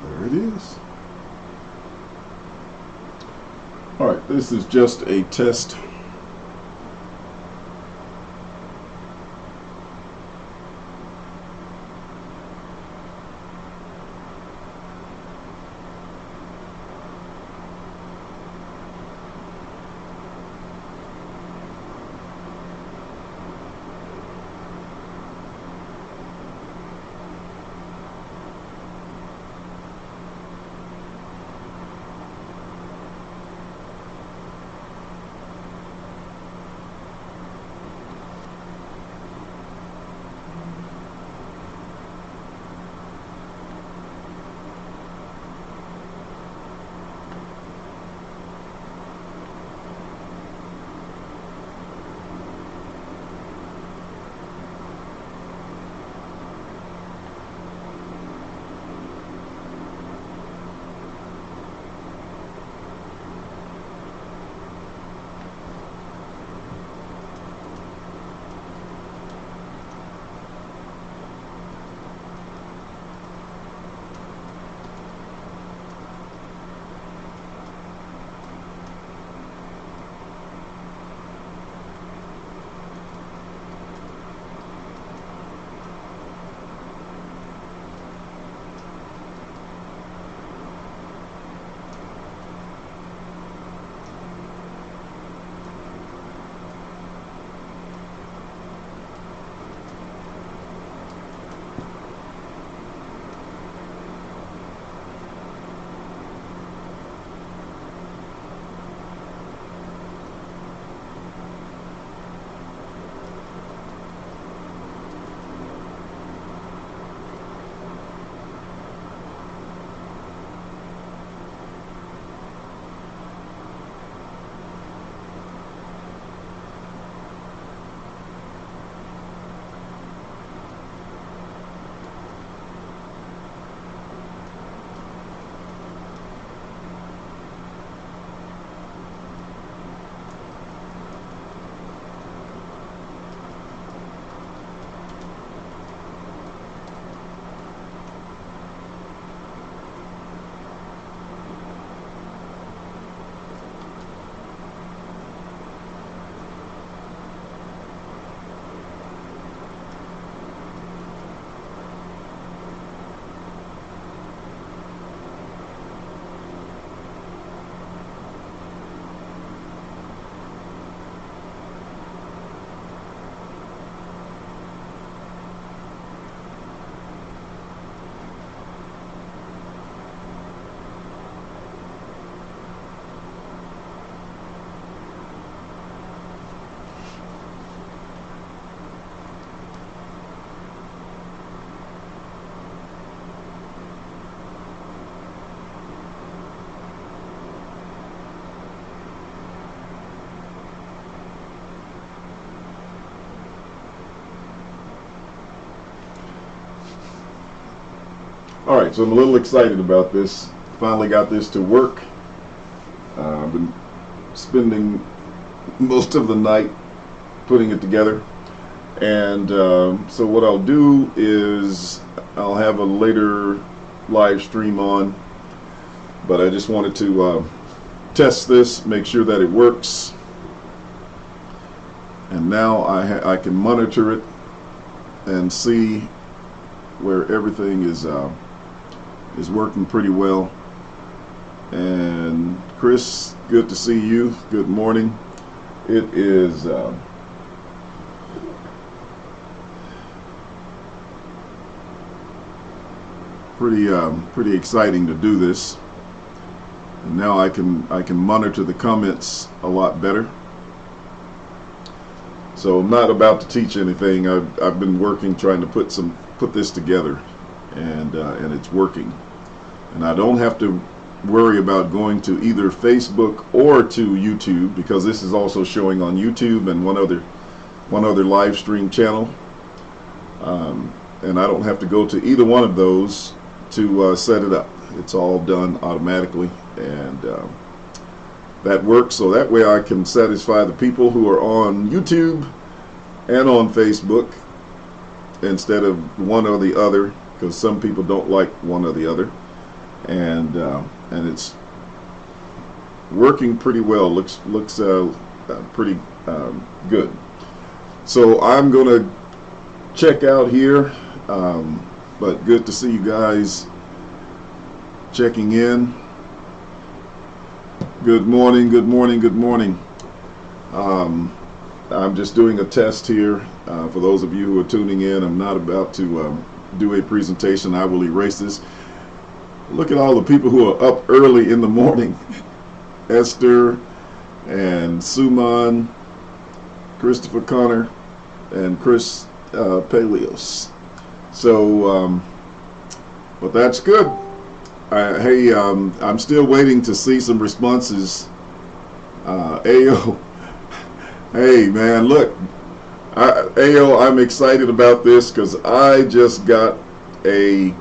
There it is. Alright, this is just a test. Alright, so I'm a little excited about this. Finally got this to work. I've been spending most of the night putting it together. And so what I'll do is I'll have a later live stream on. But I just wanted to test this, make sure that it works. And now I can monitor it and see where everything is working pretty well. And Chris, good to see you. Good morning. It is pretty exciting to do this. And now I can monitor the comments a lot better. So I'm not about to teach anything. I've been working trying to put this together, and it's working. And I don't have to worry about going to either Facebook or to YouTube, because this is also showing on YouTube and one other live stream channel. And I don't have to go to either one of those to set it up. It's all done automatically, and that works. So that way I can satisfy the people who are on YouTube and on Facebook instead of one or the other, because some people don't like one or the other. and it's working pretty well. Looks pretty good. So I'm gonna check out here, but good to see you guys checking in. Good morning, good morning, good morning. I'm just doing a test here. For those of you who are tuning in, I'm not about to do a presentation. I will erase this. Look at all the people who are up early in the morning. Esther and Suman, Christopher Connor, and Chris Paleos. So, but that's good. Hey, I'm still waiting to see some responses. Ayo, hey man, look, Ayo, I'm excited about this because I just got a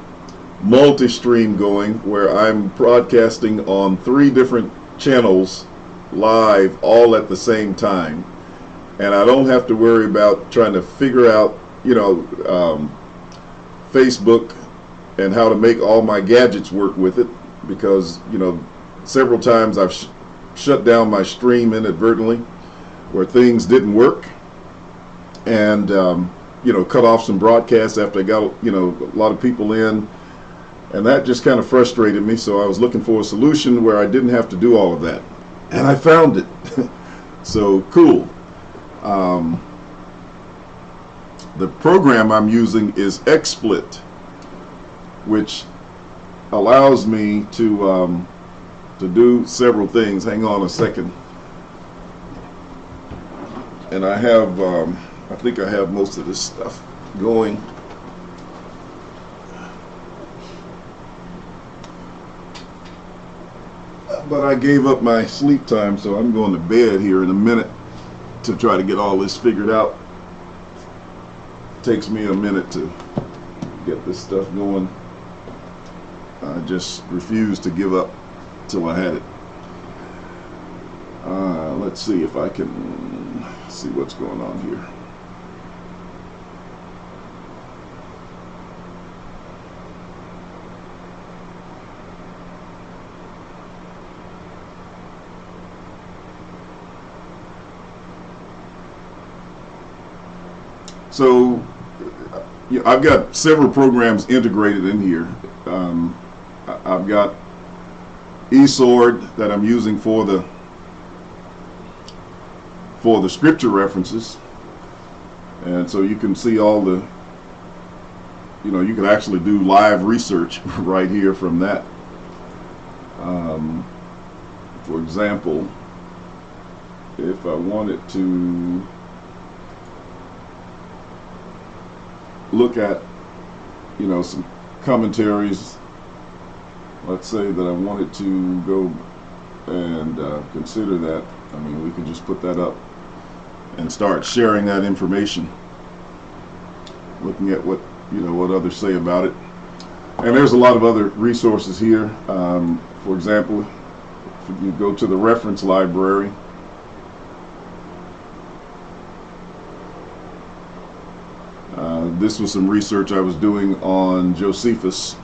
multi-stream going where I'm broadcasting on 3 different channels live all at the same time, and I don't have to worry about trying to figure out, Facebook and how to make all my gadgets work with it, because several times I've shut down my stream inadvertently where things didn't work, and cut off some broadcasts after I got a lot of people in, and that just kind of frustrated me. So I was looking for a solution where I didn't have to do all of that, and I found it. So cool. The program I'm using is XSplit, which allows me to do several things. Hang on a second. And I have, I think I have most of this stuff going. But I gave up my sleep time, so I'm going to bed here in a minute to try to get all this figured out. Takes me a minute to get this stuff going. I just refused to give up till I had it. Let's see if I can see what's going on here. So I've got several programs integrated in here. I've got eSword that I'm using for the scripture references, and so you can see all the, you can actually do live research right here from that. For example, if I wanted to look at some commentaries, let's say that I wanted to go and consider that, we could just put that up and start sharing that information, looking at what what others say about it. And there's a lot of other resources here. For example, if you go to the reference library, this was some research I was doing on Josephus.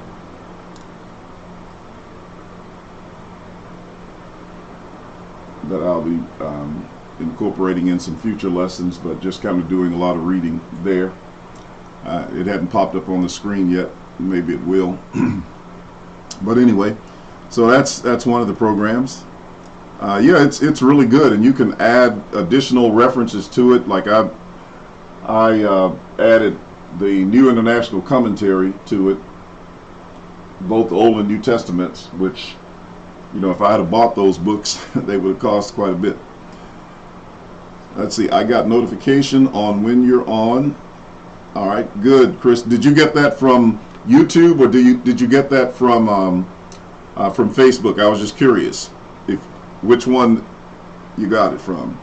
That I'll be incorporating in some future lessons, but just kind of doing a lot of reading there. It hadn't popped up on the screen yet. Maybe it will. But anyway, so that's one of the programs. Yeah, it's really good, and you can add additional references to it. Like I added the New International Commentary to it, both Old and New Testaments, which if I had bought those books, they would have cost quite a bit. Let's see, I got notification on when you're on. All right, good, Chris. Did you get that from YouTube, or did you get that from Facebook? I was just curious which one you got it from.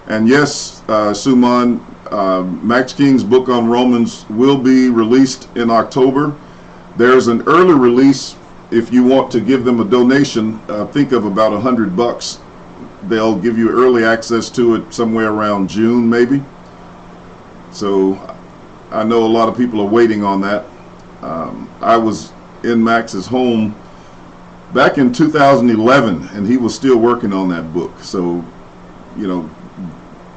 And yes, Suman, Max King's book on Romans will be released in October. There's an early release if you want to give them a donation. Think of about $100. They'll give you early access to it somewhere around June, maybe. So I know a lot of people are waiting on that. I was in Max's home back in 2011, and he was still working on that book. So, you know,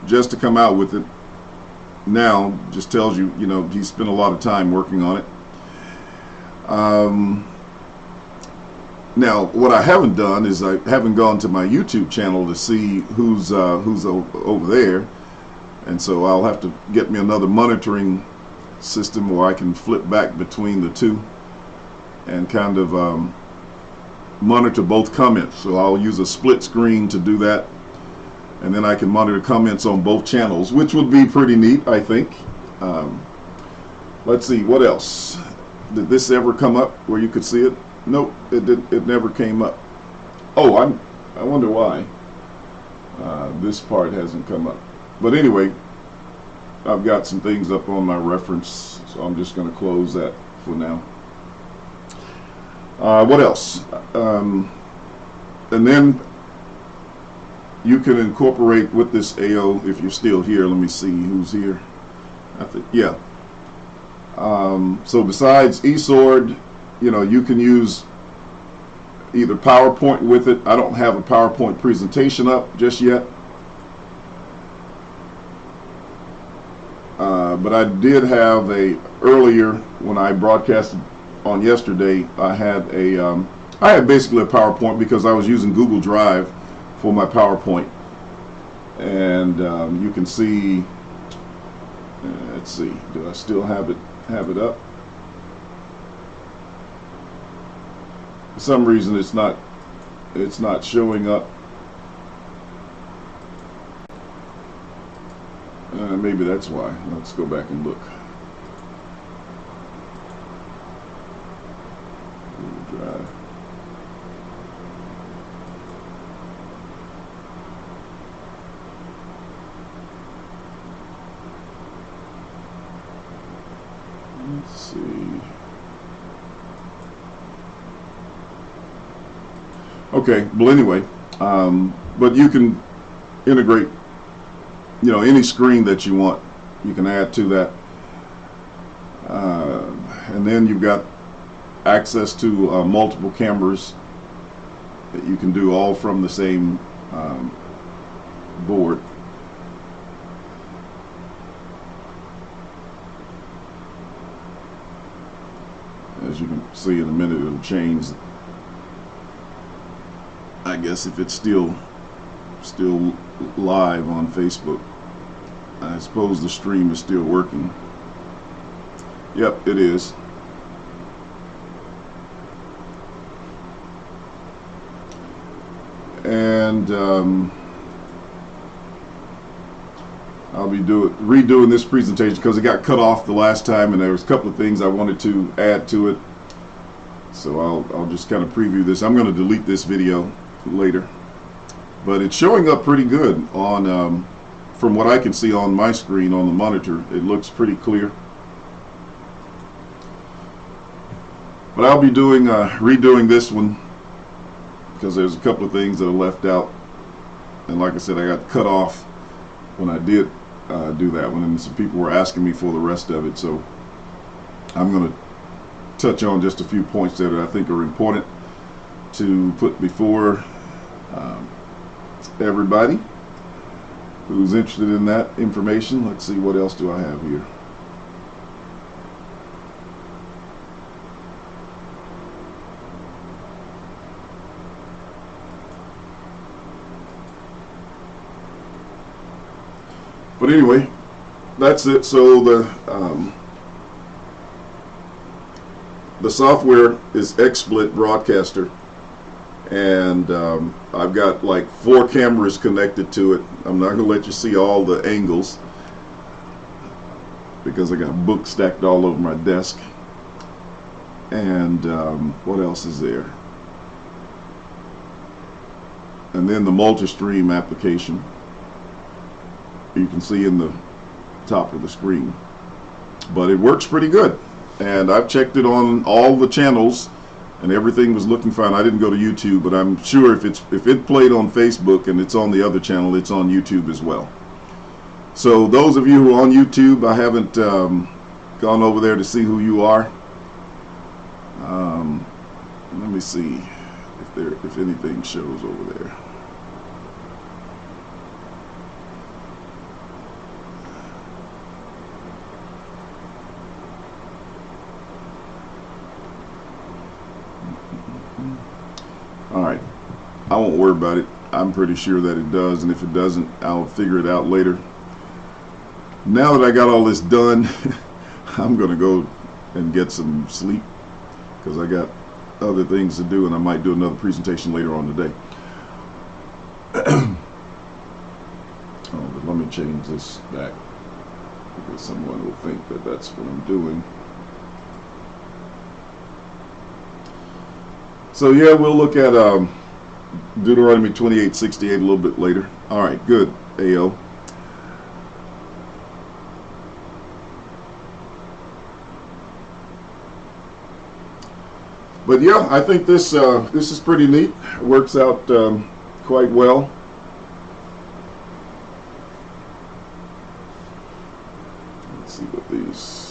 just to come out with it now just tells you, you know, he spent a lot of time working on it. Now, what I haven't done is I haven't gone to my YouTube channel to see who's over there, and so I'll have to get me another monitoring system where I can flip back between the two and kind of monitor both comments. So I'll use a split screen to do that, and then I can monitor comments on both channels, which would be pretty neat, I think. Let's see, what else? Did this ever come up where you could see it? Nope, it never came up. Oh, I wonder why this part hasn't come up. But anyway, I've got some things up on my reference, so I'm just going to close that for now. What else? And then you can incorporate with this AO if you're still here. Let me see who's here. I think, yeah. So besides eSword, you know, you can use either PowerPoint with it. I don't have a PowerPoint presentation up just yet, but I did have earlier when I broadcasted on yesterday. I had basically a PowerPoint because I was using Google Drive for my PowerPoint, and you can see. Let's see, do I still have it up? For some reason it's not showing up. Maybe that's why. Let's go back and look. Google Drive. Let's see. Okay, well anyway, but you can integrate, you know, any screen that you want. You can add to that, and then you've got access to multiple cameras that you can do all from the same board. As you can see in a minute, it'll change. I guess if it's still live on Facebook. I suppose the stream is still working. Yep, it is. And I'll be redoing this presentation because it got cut off the last time, and there was a couple of things I wanted to add to it. So I'll just kind of preview this. I'm going to delete this video later, but it's showing up pretty good on from what I can see on my screen on the monitor. It looks pretty clear. But I'll be doing redoing this one because there's a couple of things that are left out, and like I said, I got cut off when I did do that one, and some people were asking me for the rest of it. So I'm going to touch on just a few points that I think are important to put before everybody who's interested in that information. Let's see, what else do I have here? But anyway, that's it. So the software is XSplit Broadcaster, and I've got like 4 cameras connected to it. I'm not going to let you see all the angles because I got books stacked all over my desk. And what else is there? And then the multi-stream application you can see in the top of the screen. But it works pretty good, and I've checked it on all the channels and everything was looking fine. I didn't go to YouTube, but I'm sure if it played on Facebook and it's on the other channel, it's on YouTube as well. So those of you who are on YouTube, I haven't gone over there to see who you are, Let me see if anything shows over there. All right, I won't worry about it. I'm pretty sure that it does, and if it doesn't, I'll figure it out later. Now that I got all this done, I'm gonna go and get some sleep because I got other things to do, and I might do another presentation later on today. Oh, but let me change this back because someone will think that that's what I'm doing. So yeah, we'll look at Deuteronomy 28:68 a little bit later. All right, good, AO. But yeah, I think this is pretty neat. It works out quite well. Let's see what these.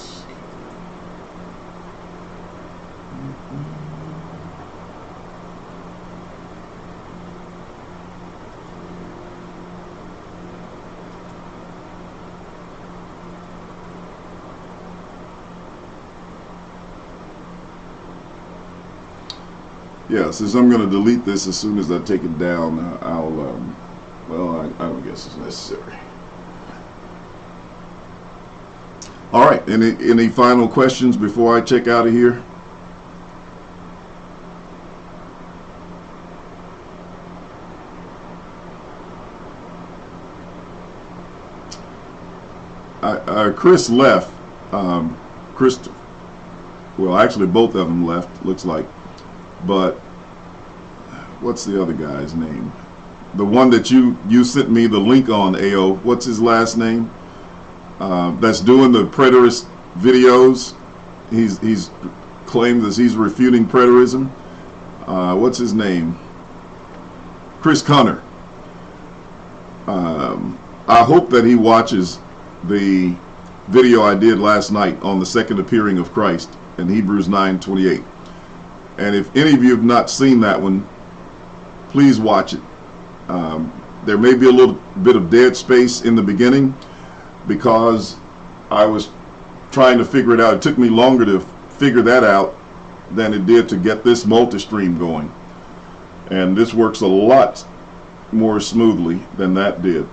Yeah, since I'm going to delete this as soon as I take it down, I'll, well, I don't guess it's necessary. All right, any final questions before I check out of here? Chris left. Chris, well, actually both of them left, looks like. But what's the other guy's name? The one that you sent me the link on, AO. What's his last name? That's doing the preterist videos. He's claimed that he's refuting preterism. What's his name? Chris Connor. I hope that he watches the video I did last night on the second appearing of Christ in Hebrews 9:28. And if any of you have not seen that one, please watch it. There may be a little bit of dead space in the beginning because I was trying to figure it out. It took me longer to figure that out than it did to get this multi-stream going. And this works a lot more smoothly than that did.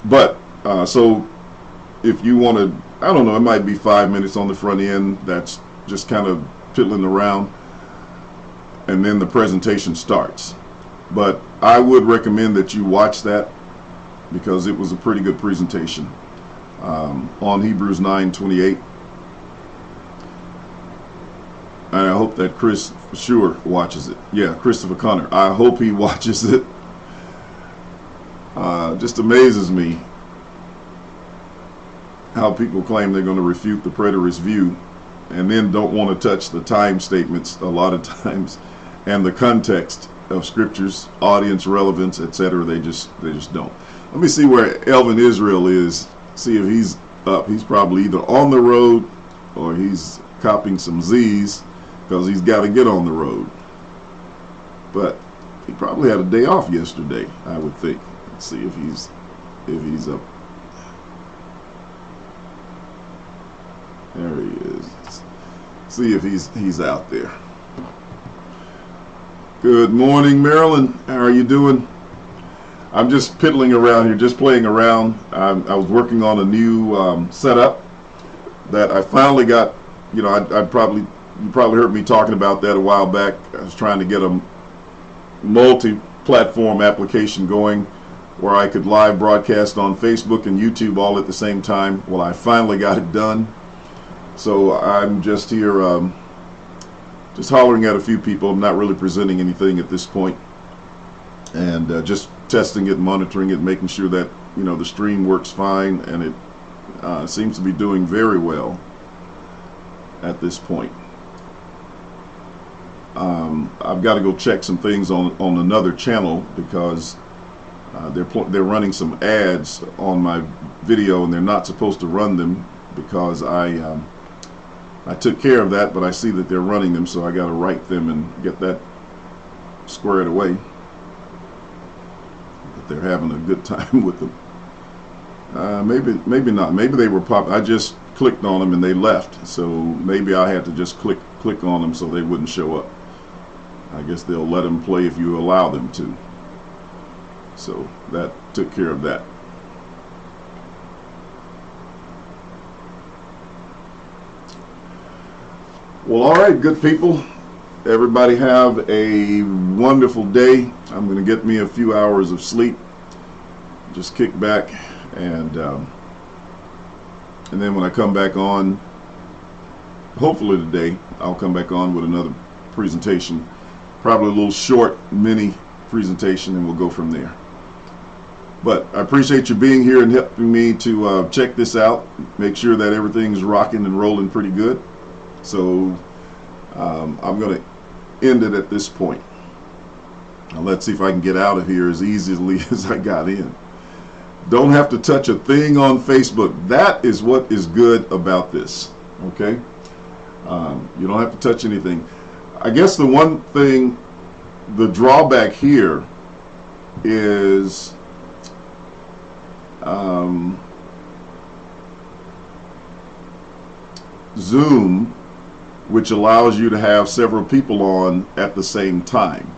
But, so if you want to, I don't know, it might be 5 minutes on the front end. That's just kind of piddling around. And then the presentation starts. But I would recommend that you watch that because it was a pretty good presentation on Hebrews 9:28. And I hope that Chris for sure watches it. Yeah, Christopher Connor. I hope he watches it. Just amazes me how people claim they're going to refute the preterist view and then don't want to touch the time statements a lot of times and the context of scriptures, audience relevance, etc. They just don't. Let me see where Elvin Israel is. See if he's up. He's probably either on the road or he's copying some Z's because he's got to get on the road. But he probably had a day off yesterday, I would think. Let's see if he's up. There he is. See if he's out there. Good morning, Marilyn. How are you doing? I'm just piddling around here, just playing around. I was working on a new setup that I finally got. You know, you probably heard me talking about that a while back. I was trying to get a multi-platform application going where I could live broadcast on Facebook and YouTube all at the same time. Well, I finally got it done. So I'm just here just hollering at a few people. I'm not really presenting anything at this point. And just testing it, monitoring it, making sure that, you know, the stream works fine, and it seems to be doing very well at this point. I've got to go check some things on another channel because they're running some ads on my video, and they're not supposed to run them because I I took care of that, but I see that they're running them, so I got to write them and get that squared away. But they're having a good time with them. Maybe not. Maybe they were I just clicked on them and they left. So maybe I had to just click on them so they wouldn't show up. I guess they'll let them play if you allow them to. So that took care of that. Well, all right, good people. Everybody have a wonderful day. I'm going to get me a few hours of sleep. Just kick back and then when I come back on, hopefully today, I'll come back on with another presentation. Probably a little short mini presentation, and we'll go from there. But I appreciate you being here and helping me to check this out. Make sure that everything's rocking and rolling pretty good. So I'm going to end it at this point. Now let's see if I can get out of here as easily as I got in. Don't have to touch a thing on Facebook. That is what is good about this. Okay? You don't have to touch anything. I guess the one thing, the drawback here is Zoom, which allows you to have several people on at the same time.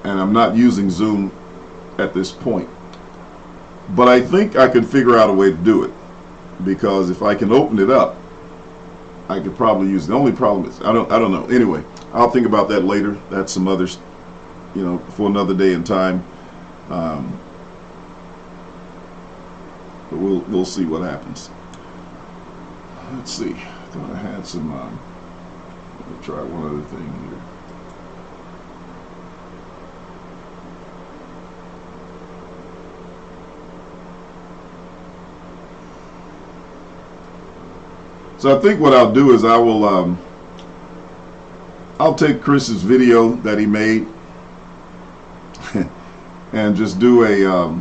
And I'm not using Zoom at this point. But I think I could figure out a way to do it, because if I can open it up, I could probably use it. The only problem is I don't know. Anyway, I'll think about that later. That's some others, for another day and time. But we'll see what happens. Let's see. I thought I had some. Let me try one other thing here. So I think what I'll do is I'll take Chris's video that he made and just do a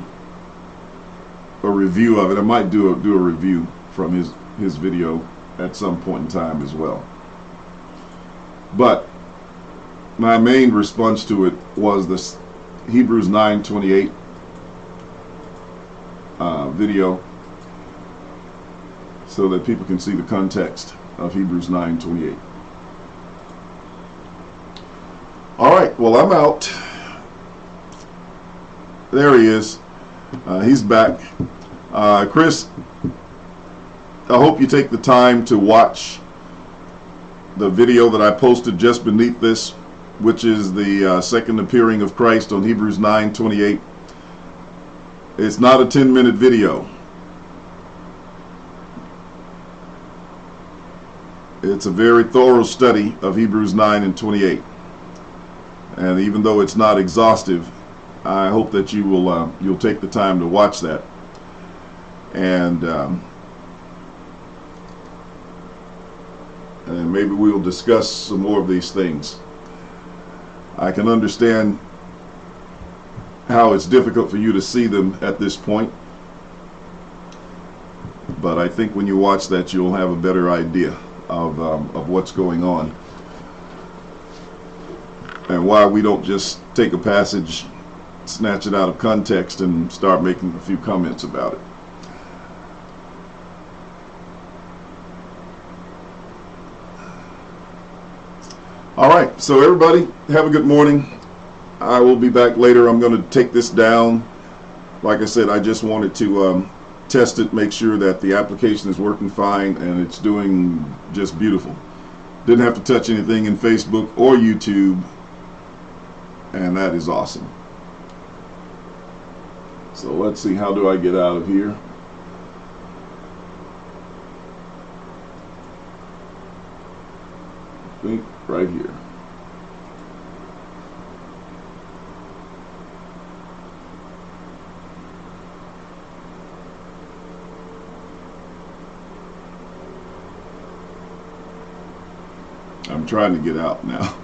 review of it. I might do a review from his video at some point in time as well. But my main response to it was this Hebrews 9:28 video, so that people can see the context of Hebrews 9:28. All right, well, I'm out. There he is. He's back. Chris, I hope you take the time to watch the video that I posted just beneath this, which is the second appearing of Christ on Hebrews 9:28. It's not a 10-minute video. It's a very thorough study of Hebrews 9 and 28. And even though it's not exhaustive, I hope that you will you'll take the time to watch that. And maybe we will discuss some more of these things. I can understand how it's difficult for you to see them at this point, but I think when you watch that, you'll have a better idea of what's going on and why we don't just take a passage, snatch it out of context, and start making a few comments about it. All right, so everybody, have a good morning. I will be back later. I'm going to take this down. Like I said, I just wanted to test it, make sure that the application is working fine, and it's doing just beautiful. Didn't have to touch anything in Facebook or YouTube, and that is awesome. So let's see, how do I get out of here? I think right here. I'm trying to get out now.